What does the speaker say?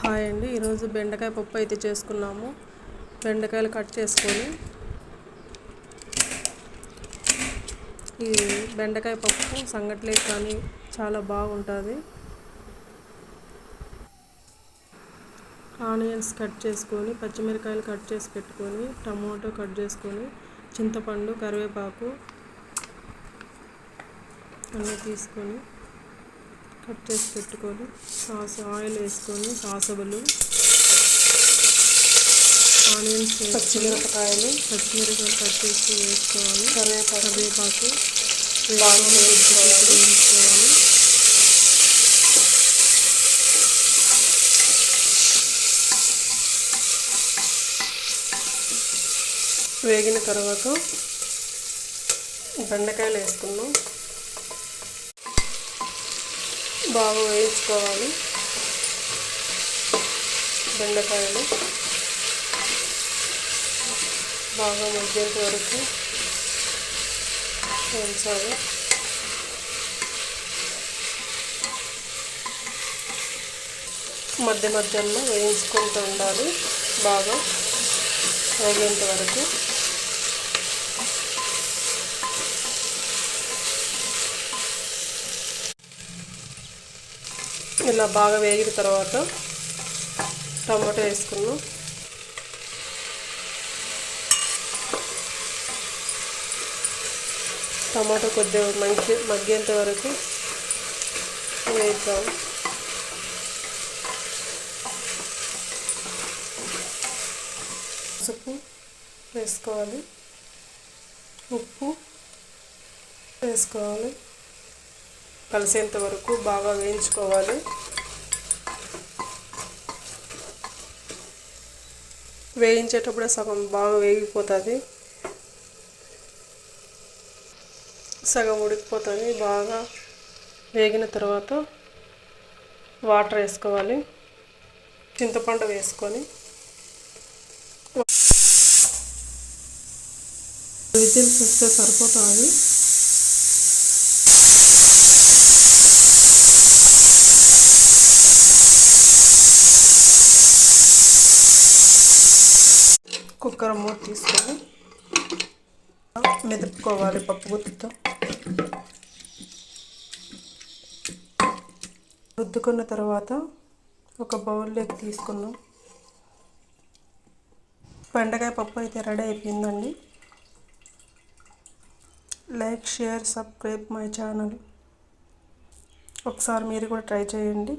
Hi అండి, ఈరోజు బెండకాయ పప్పు అయితే చేసుకున్నాము. బెండకాయలు కట్ చేసుకొని ఈ బెండకాయ పప్పు సంగట్లేకి కానీ చాలా బాగుంటుంది. ఆనియన్స్ కట్ చేసుకొని, పచ్చిమిరకాయలు కట్ చేసి పెట్టుకొని, టమాటో కట్ చేసుకొని, చింతపండు, కరివేపాకు అన్నీ తీసుకొని కట్ చేసి పెట్టుకొని, ఆయిల్ వేసుకొని, సాసబలు, ఆనియన్స్, పచ్చిమిరపకాయలు కట్ చేసి వేసుకోవాలి. కరివేపాకు వేసుకోవాలి. వేగిన తర్వాత బెండకాయలు వేసుకున్నాం. బాగా వేయించుకోవాలి. బెండకాయలు బాగా మగ్గేంత వరకు వేయించాలి. మధ్య మధ్యలో వేయించుకుంటూ ఉండాలి బాగా వేగేంత వరకు. ఇలా బాగా వేగిన తర్వాత టమాటో వేసుకున్నాం. టమాటో కొద్దిగా మగ్గేంత వరకు వేద్దాం. పసుపు వేసుకోవాలి, ఉప్పు వేసుకోవాలి. కలిసేంత వరకు బాగా వేయించుకోవాలి. వేయించేటప్పుడే సగం బాగా వేగిపోతుంది, సగం ఉడికిపోతుంది. బాగా వేగిన తర్వాత వాటర్ వేసుకోవాలి. చింతపండు వేసుకొని విజిల్స్ వస్తే సరిపోతుంది. కుక్కర్ మూత తీసుకొని మెదుపుకోవాలి పప్పు గుత్తితో. రుద్దుకున్న తర్వాత ఒక బౌల్లోకి తీసుకున్నాం. బెండకాయ పప్పు అయితే రెడీ అయిపోయిందండి. Like, share, subscribe my channel. ఒకసారి మీరు కూడా ట్రై చేయండి.